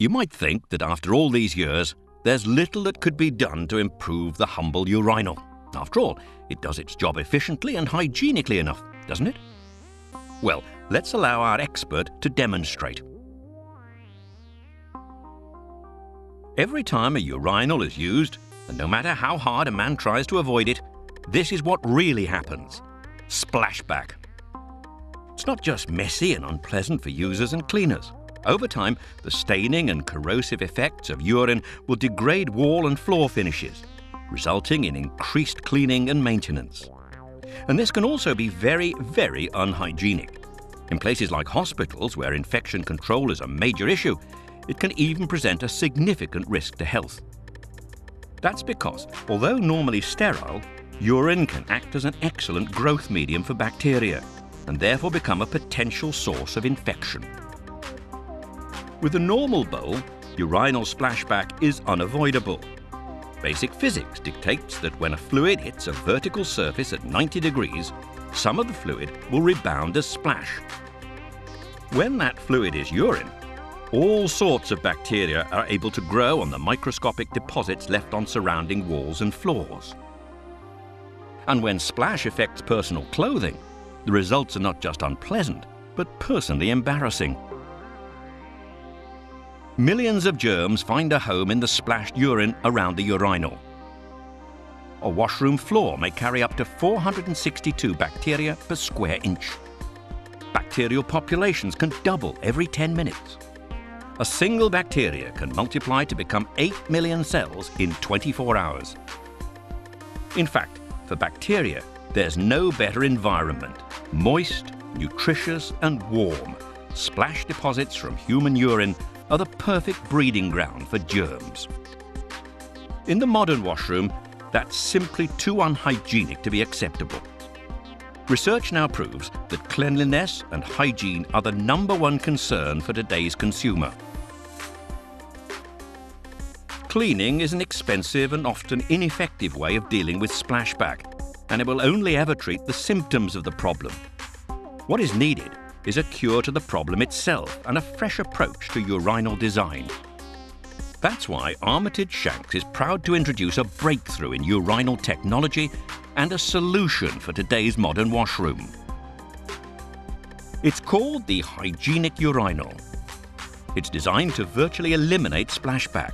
You might think that after all these years, there's little that could be done to improve the humble urinal. After all, it does its job efficiently and hygienically enough, doesn't it? Well, let's allow our expert to demonstrate. Every time a urinal is used, and no matter how hard a man tries to avoid it, this is what really happens: splashback. It's not just messy and unpleasant for users and cleaners. Over time, the staining and corrosive effects of urine will degrade wall and floor finishes, resulting in increased cleaning and maintenance. And this can also be very, very unhygienic. In places like hospitals, where infection control is a major issue, it can even present a significant risk to health. That's because, although normally sterile, urine can act as an excellent growth medium for bacteria, and therefore become a potential source of infection. With a normal bowl, urinal splashback is unavoidable. Basic physics dictates that when a fluid hits a vertical surface at 90 degrees, some of the fluid will rebound as splash. When that fluid is urine, all sorts of bacteria are able to grow on the microscopic deposits left on surrounding walls and floors. And when splash affects personal clothing, the results are not just unpleasant, but personally embarrassing. Millions of germs find a home in the splashed urine around the urinal. A washroom floor may carry up to 462 bacteria per square inch. Bacterial populations can double every 10 minutes. A single bacteria can multiply to become 8 million cells in 24 hours. In fact, for bacteria, there's no better environment. Moist, nutritious, and warm, splash deposits from human urine are the perfect breeding ground for germs. In the modern washroom, that's simply too unhygienic to be acceptable. Research now proves that cleanliness and hygiene are the #1 concern for today's consumer. Cleaning is an expensive and often ineffective way of dealing with splashback, and it will only ever treat the symptoms of the problem. What is needed is a cure to the problem itself and a fresh approach to urinal design. That's why Armitage Shanks is proud to introduce a breakthrough in urinal technology and a solution for today's modern washroom. It's called the Hygeniq urinal. It's designed to virtually eliminate splashback,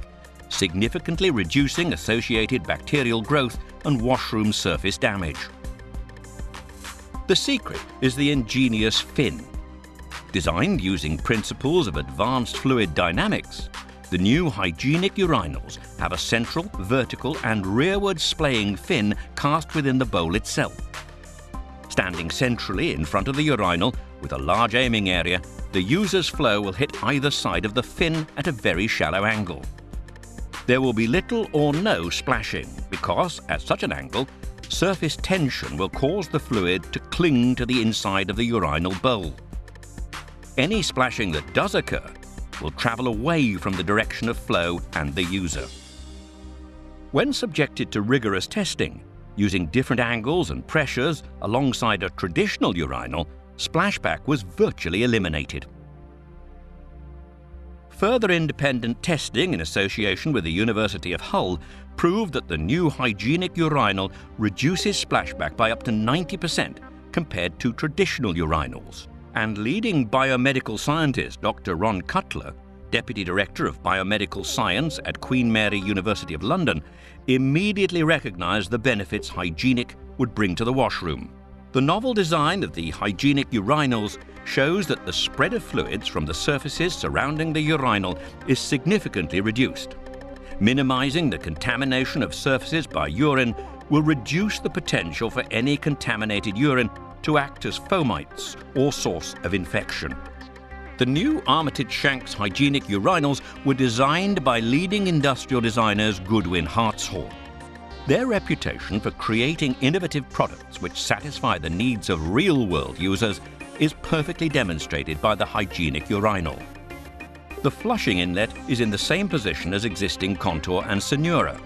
significantly reducing associated bacterial growth and washroom surface damage. The secret is the ingenious fin. Designed using principles of advanced fluid dynamics, the new Hygeniq urinals have a central, vertical, and rearward splaying fin cast within the bowl itself. Standing centrally in front of the urinal with a large aiming area, the user's flow will hit either side of the fin at a very shallow angle. There will be little or no splashing because, at such an angle, surface tension will cause the fluid to cling to the inside of the urinal bowl. Any splashing that does occur will travel away from the direction of flow and the user. When subjected to rigorous testing, using different angles and pressures alongside a traditional urinal, splashback was virtually eliminated. Further independent testing in association with the University of Hull proved that the new Hygeniq urinal reduces splashback by up to 90% compared to traditional urinals. And leading biomedical scientist Dr. Ron Cutler, Deputy Director of Biomedical Science at Queen Mary University of London, immediately recognized the benefits Hygeniq would bring to the washroom. The novel design of the Hygeniq urinals shows that the spread of fluids from the surfaces surrounding the urinal is significantly reduced. Minimizing the contamination of surfaces by urine will reduce the potential for any contaminated urine to act as fomites or source of infection. The new Armitage Shanks Hygeniq urinals were designed by leading industrial designers Goodwin Hartshorn. Their reputation for creating innovative products which satisfy the needs of real-world users is perfectly demonstrated by the Hygeniq urinal. The flushing inlet is in the same position as existing Contour and Senura.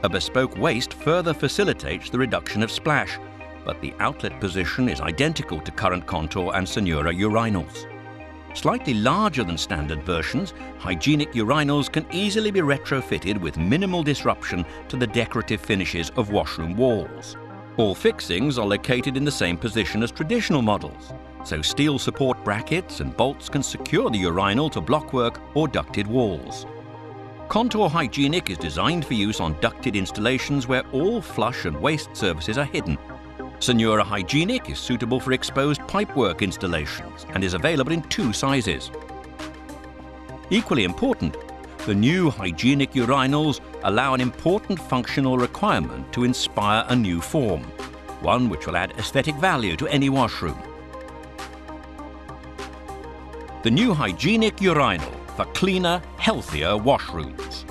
A bespoke waste further facilitates the reduction of splash, but the outlet position is identical to current Contour and Senura urinals. Slightly larger than standard versions, Hygeniq urinals can easily be retrofitted with minimal disruption to the decorative finishes of washroom walls. All fixings are located in the same position as traditional models, so steel support brackets and bolts can secure the urinal to blockwork or ducted walls. Contour Hygeniq is designed for use on ducted installations where all flush and waste surfaces are hidden. Senura Hygeniq is suitable for exposed pipework installations and is available in 2 sizes. Equally important, the new Hygeniq urinals allow an important functional requirement to inspire a new form, one which will add aesthetic value to any washroom. The new Hygeniq urinal for cleaner, healthier washrooms.